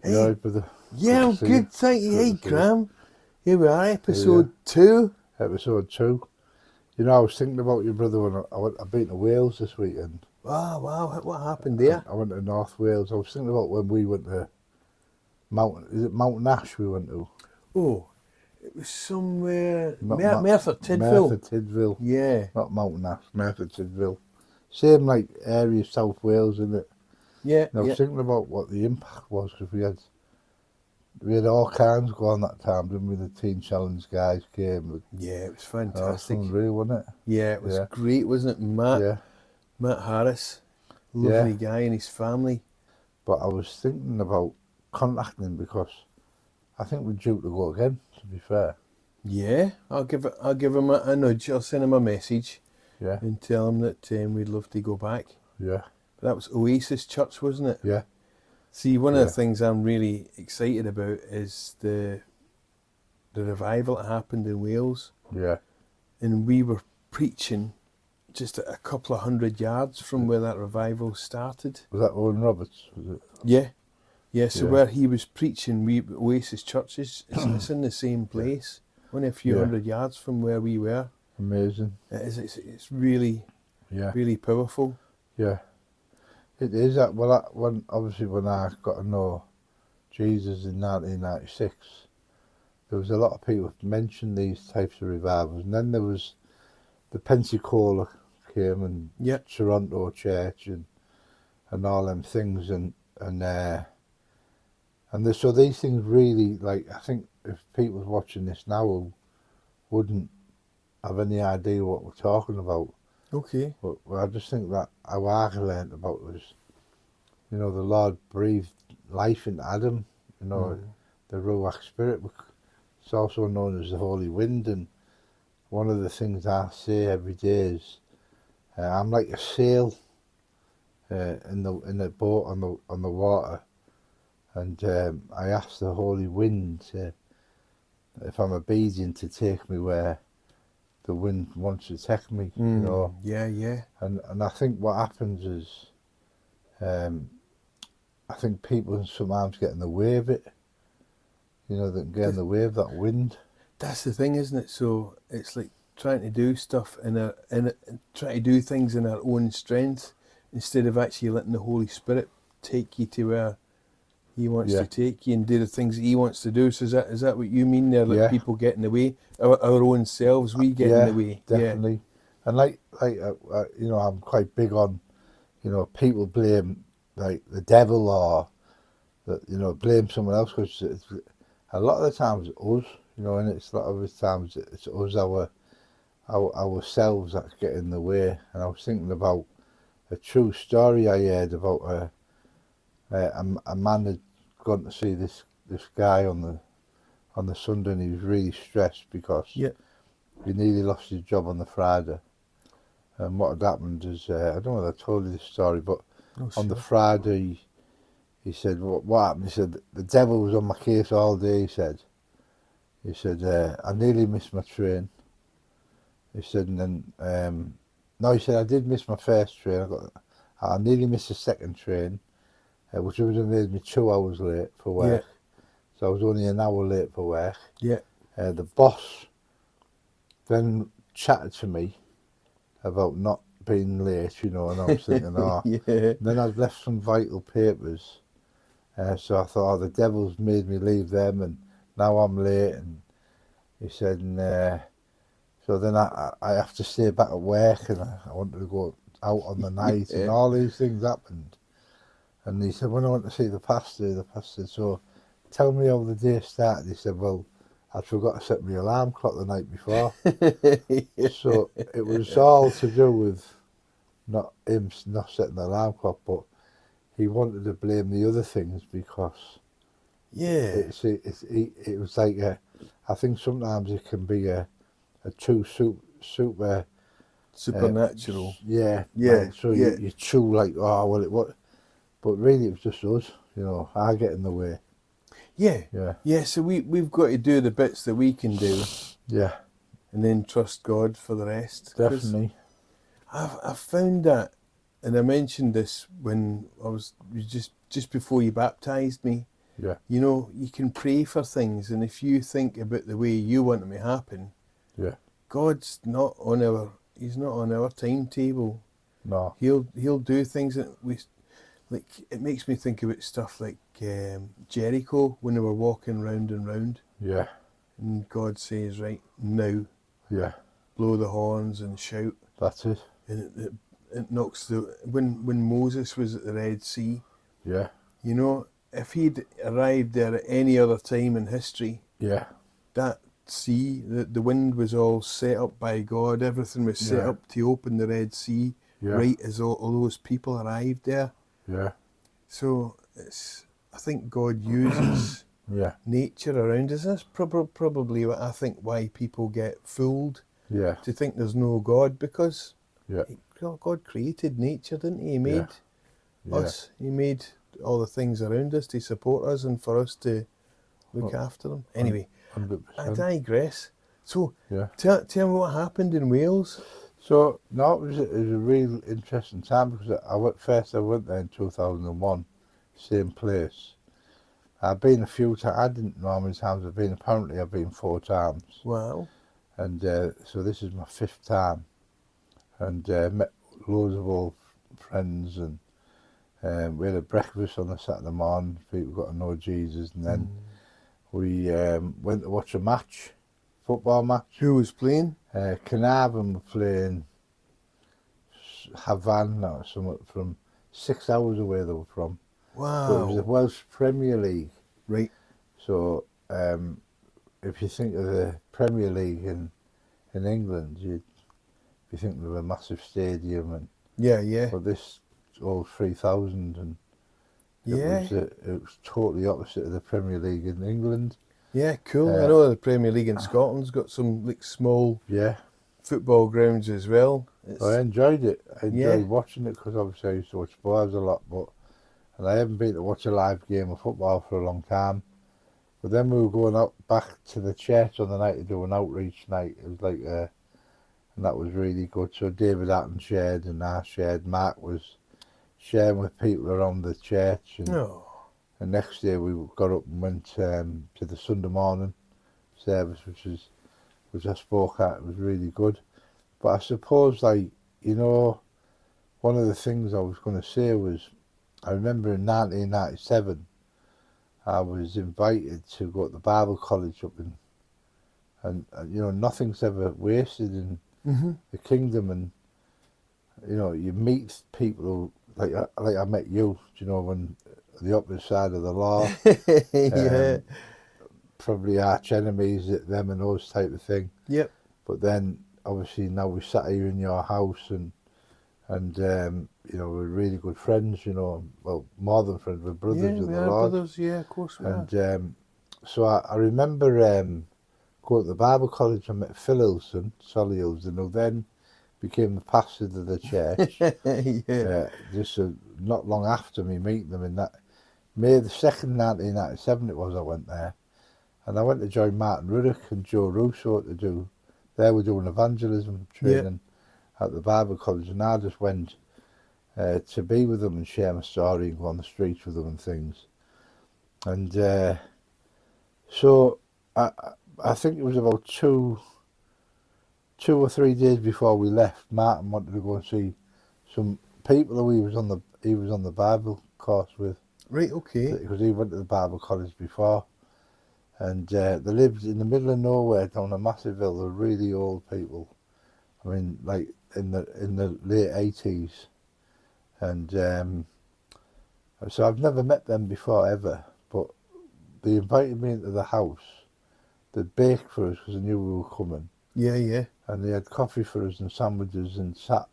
You alright, brother? Yeah, I'm to see good, you. thank you. Good Hey, to see you. Graham. Here we are, episode 2. Episode 2. You know, I was thinking about your brother when I've been to Wales this weekend. Wow, what happened there? I went to North Wales. I was thinking about when we went to Mountain Ash we went to? Oh, it was somewhere... Merthyr Merthyr Tydfil. Tydfil. Yeah, Not Mountain Ash, Merthyr Tydfil. Same like area of South Wales, isn't it? yeah, And I was thinking about what the impact was, because we had all kinds going that time, didn't we? The Teen Challenge guys came. Yeah, it was That was fantastic. unreal, wasn't it? Yeah, it was Yeah. great, wasn't it? Yeah. Matt Harris, lovely guy, and his family. But I was thinking about contacting him because I think we're due to go again, to be fair. Yeah, I'll give him a nudge. I'll send him a message. Yeah. And tell him that we'd love to go back. Yeah. But that was Oasis Church, wasn't it? Yeah. See, one of the things I'm really excited about is the revival that happened in Wales. Yeah. And we were preaching just a couple of 100 yards from where that revival started. Was that Owen Roberts? Was it? Yeah. Yeah, so where he was preaching, Oasis Church it's in the same place, only a few hundred yards from where we were. Amazing. It's really, really powerful. Yeah. It is. When I got to know Jesus in 1996, there was a lot of people who mentioned these types of revivals. And then there was the Pensacola came and Toronto Church and all them things. So these things really, like, I think if people watching this now who wouldn't have any idea what we're talking about. Okay. But I just think that how I learned about was, the Lord breathed life into Adam, the Ruach spirit. It's also known as the Holy Wind. And one of the things I say every day is, I'm like a sail in the boat on the water, and I ask the Holy Wind if I'm obedient to take me where the wind wants to take me, Yeah. And I think what happens is, I think people sometimes get in the way of it. They can get in the way of that wind. That's the thing, isn't it? So it's like trying to do stuff trying to do things in our own strength instead of actually letting the Holy Spirit take you to where He wants to take you and do the things that He wants to do. So is that what you mean there? Like people get in the way, our own selves, we get in the way. Definitely. And I'm quite big on, people blame like the devil or blame someone else, because a lot of the times it's us, and it's a lot of the times it's us, ourselves that get in the way. And I was thinking about a true story I heard about a man had gone to see this guy on the Sunday, and he was really stressed because he nearly lost his job on the Friday. And what had happened is, I don't know whether I told you this story, but on the Friday, he said, what happened? He said, the devil was on my case all day, he said. He said, I nearly missed my train. He said, and then, no, he said, I did miss my first train. I nearly missed the second train, which would have made me 2 hours late for work. Yeah. So I was only an hour late for work. Yeah. The boss then chatted to me about not being late, and I was thinking, Then I'd left some vital papers, so I thought, the devil's made me leave them, and now I'm late. And he said, so then I have to stay back at work, and I wanted to go out on the night, and all these things happened. And he said, when I went to see the pastor said, so tell me how the day started. He said, well, I forgot to set my alarm clock the night before. So it was all to do with not him not setting the alarm clock, but he wanted to blame the other things because it was like I think sometimes it can be a too supernatural. You chew like, but really it was just us, I get in the way. Yeah, so we've got to do the bits that we can do. Yeah. And then trust God for the rest. Definitely. I've found that, and I mentioned this when I was just before you baptised me, Yeah. You know, you can pray for things, and if you think about the way you want them to happen, Yeah. God's he's not on our timetable. No. He'll do things that like, it makes me think about stuff like Jericho when they were walking round and round, Yeah. and God says, right now, Yeah. blow the horns and shout, That's it. and it knocks when Moses was at the Red Sea, Yeah. you know, if he'd arrived there at any other time in history, Yeah. that sea, the wind was all set up by God, everything was set Yeah. up to open the Red Sea, Yeah. right as all those people arrived there. Yeah. So I think God uses Yeah. nature around us. That's probably what I think why people get fooled Yeah. to think there's no God, because Yeah. God created nature, didn't he? He Yeah. made Yeah. us. He made all the things around us to support us and for us to look Well, after them. Anyway, I 100%. digress. So Yeah. tell me what happened in Wales. So no, it was a real interesting time because I went there in 2001, same place. I've been a few times. I didn't know how many times I've been. Apparently, I've been 4 times, Wow. and so this is my 5th time, and met loads of old friends, and we had a breakfast on a Saturday morning. People got to know Jesus, and then we went to watch a match, football match. Who was playing? Carnarvon were playing Havana or something from 6 hours away they were from. But it was the Wow. Welsh Premier League. Right. So if you think of the Premier League in England, you think of a massive stadium, and Yeah. but this all 3,000, and Yeah. it was totally opposite of the Premier League in England. Yeah, cool. I Uh, know the Premier League in Scotland's got some like small Yeah, football grounds as well. I enjoyed it. I enjoyed Yeah. watching it because obviously I used to watch Spurs a lot, and I haven't been to watch a live game of football for a long time. But then we were going out back to the church on the night to do an outreach night. It was like, and that was really good. So David Atton shared, and I shared. Mark was sharing with people around the church, and Oh. the next day we got up and went to the Sunday morning service, which I spoke at. It was really good. But I suppose, like, one of the things I was going to say was, I remember in 1997, I was invited to go to the Bible college up in, and nothing's ever wasted in the kingdom, and you meet people who, like I met you, when the opposite side of the law, Yeah. probably arch enemies at them and those type of thing. Yep. But then obviously now we sat here in your house, and we're really good friends, well, more than friends, we're brothers Yeah, of we the are Lord. brothers. Yeah, of course we are. And so I remember going to the Bible college. I met Phil Hilson, Solly Hilson, who then became the pastor of the church. Yeah. Just not long after me meeting them in that May the 2nd, 1997 it was, I went there. And I went to join Martin Ruddock and Joe Russo they were doing evangelism training at the Bible college, and I just went to be with them and share my story and go on the streets with them and things. And so I think it was about 2 or 3 days before we left, Martin wanted to go and see some people who he was on the Bible course with, Right. Okay. because he went to the Bible college before, and they lived in the middle of nowhere down a massive hill. They're really old people. I mean, like in the late 80s, and so I've never met them before ever, but they invited me into the house. They baked for us because they knew we were coming, Yeah. and they had coffee for us and sandwiches, and sat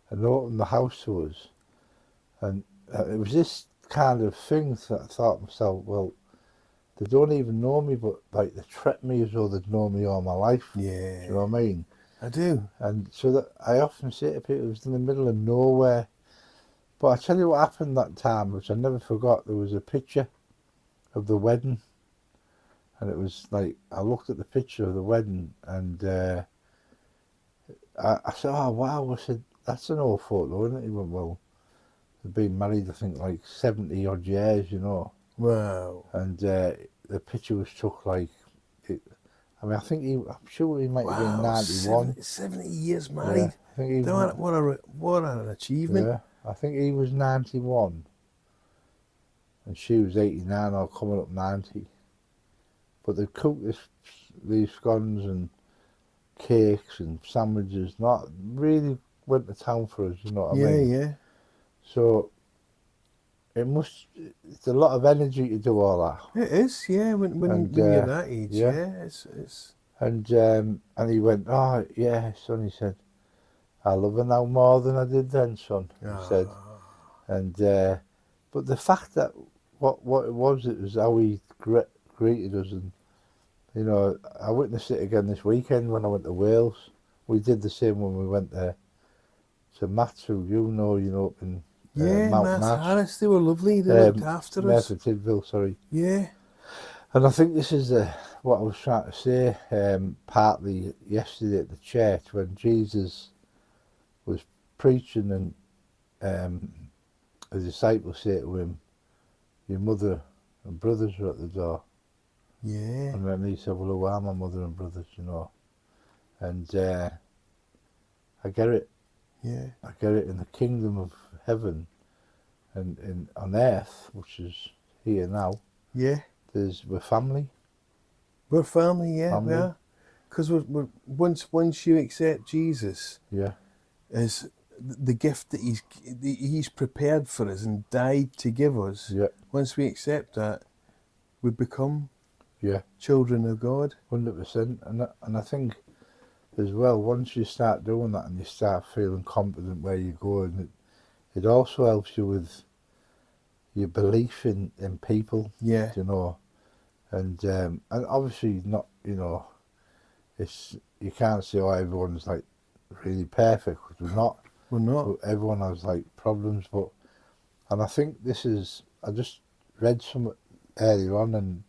and opened the house to us. And it was this kind of thing that I thought to myself, well, they don't even know me, but like they treat me as though they'd known me all my life. Yeah. Do you know what I mean? I do. And so that I often say to people, it was in the middle of nowhere. But I tell you what happened that time, which I never forgot. There was a picture of the wedding, and it was like, I looked at the picture of the wedding, and I said, oh wow, I said, that's an old photo, isn't it? He went, well, they've been married, I think, like 70 odd years, Wow. and the picture was took like. I mean, I'm sure he might have been Wow, 91. 70 years Yeah, married. I think he was. What an achievement. Yeah, I think he was 91, and she was 89 or coming up 90. But they cooked these scones and cakes and sandwiches. Not really went to town for us. You know what I Yeah, mean? yeah. So it's a lot of energy to do all that. It is, yeah. And When you're that age, yeah, yeah, it's and he went, oh yeah, son. He said, I love her now more than I did then, son. He said, ah, and but the fact that what it was how he greeted us, and you know, I witnessed it again this weekend when I went to Wales. We did the same when we went there to Matt's, who you know, up in yeah. Mountain Matt Ash, Harris, they were lovely. They looked after us. Merthyr Tydfil, sorry. Yeah, And I think this is what I was trying to say partly yesterday at the church when Jesus was preaching, and the disciples say to him, your mother and brothers are at the door. yeah, And then he said, well, who are my mother and brothers, you know? And I get it. yeah, I get it in the kingdom of heaven and on earth, which is here now. yeah. We're family. We're family, yeah, we Family. are. Because once you accept Jesus Yeah, as the gift that he's prepared for us and died to give us, yeah, once we accept that, we become yeah, children of God. 100%. And I think as well, once you start doing that and you start feeling confident where you're going, it also helps you with your belief in people, Yeah, you know. And obviously not, you know, you can't say, oh, everyone's like really perfect, because we're not. we're not. Everyone has like problems, and I think I just read some earlier on, and